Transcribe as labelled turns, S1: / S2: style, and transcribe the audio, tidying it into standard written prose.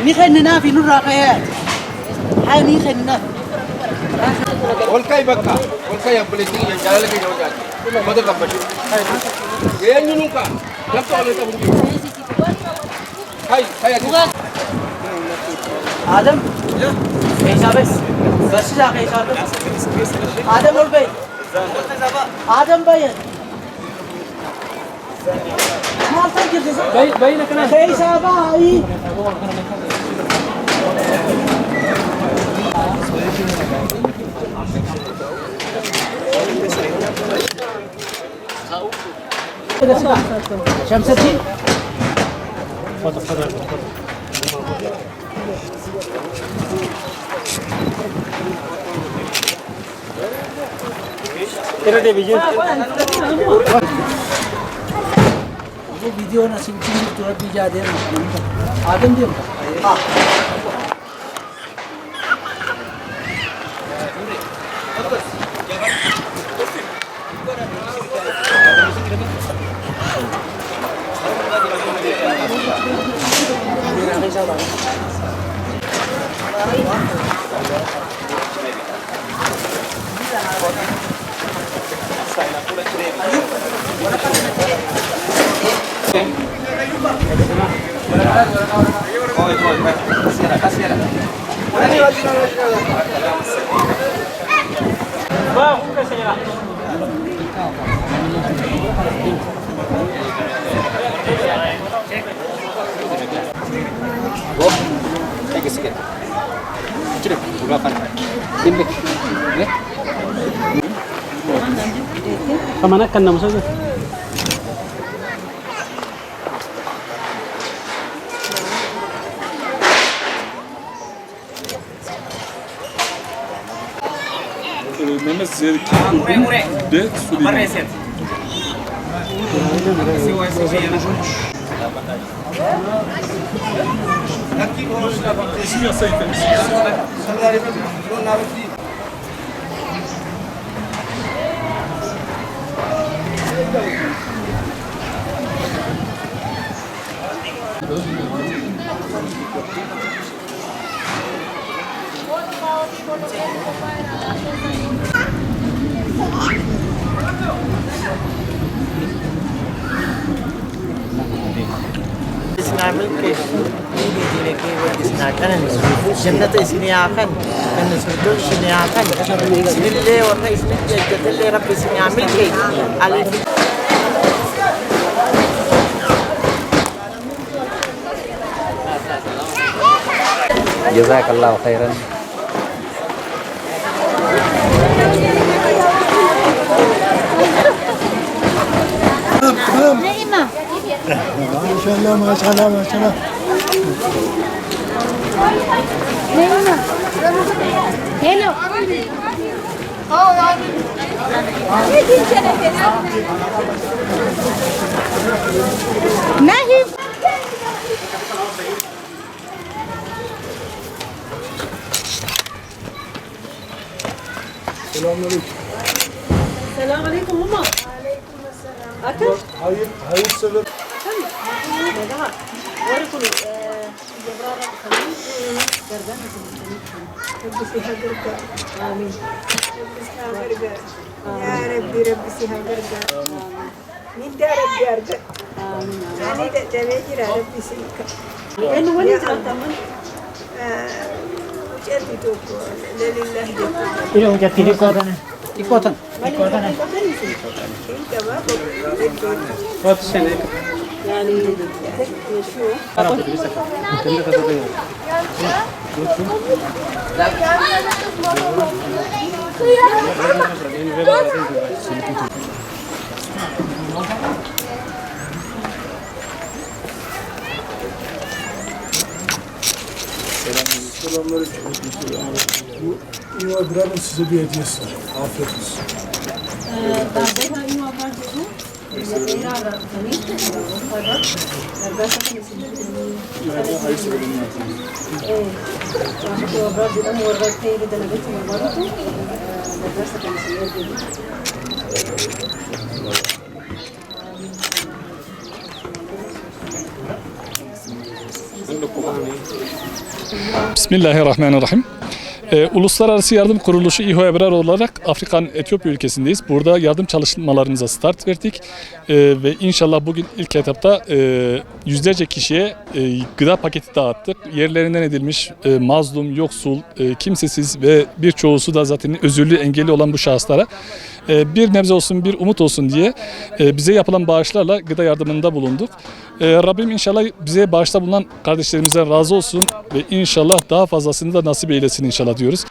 S1: نخلنا في نور راقيات هاي نخلنا
S2: والكاي بكا والكاي بوليتي جاله لك جوجات ما ده كبش وين ينوكا لم تقول لك هاي
S1: آدم كيسا بس جا كيسا آدم और भाई آدم भाई माल तक किधर भाई नकना كيسا भाई شمس الدين تفضل तेरा दे वीडियो वो वीडियो ना सिंपल तुरंत भी जा दे आदम दे हां Kemana kan nama saya?
S3: Mehmet Zerki de Süleyman. İsmi Sayın.
S1: نعمل كيف يجي لك ودسناكن جنة سنياكن من سردو سنياكن بسم الله والرئيس نجد اللي ربي سنعمل كيف على
S4: جزاك الله خيرا.
S5: نعمة
S6: ما شاء الله ما شاء الله ما شاء الله.
S5: نعمة هلو ناهي
S7: السلام عليكم ماما.
S5: عليكم السلام.
S7: أكل؟
S6: هاي السلام.
S7: وركل جبرارة خليل جردانة ربي سيها قرقة. آمين. ربي سيها قرقة. يا ربي ربي سيها قرقة. من دا ربي أرقى. آمين. يعني دا جميجرا ربي سيها. إنه ولي ترتمن. جاتي توكو لله جاتي.
S1: إلى وجاتي لك هذا.
S7: Ikutan. Yani şu
S6: Bu İva Bırak'ın size bir hediyesi. Afiyet olsun.
S3: Bismillahirrahmanirrahim. Uluslararası Yardım Kuruluşu İHO Ebrar olarak Afrika'nın Etiyopya ülkesindeyiz. Burada yardım çalışmalarımıza start verdik. Ve inşallah bugün ilk etapta yüzlerce kişiye gıda paketi dağıttık. Yerlerinden edilmiş mazlum, yoksul, kimsesiz ve birçoğusu da zaten özürlü, engelli olan bu şahıslara bir nebze olsun, bir umut olsun diye bize yapılan bağışlarla gıda yardımında bulunduk. Rabbim inşallah bize bağışta bulunan kardeşlerimizden razı olsun ve inşallah daha fazlasını da nasip eylesin inşallah diyoruz.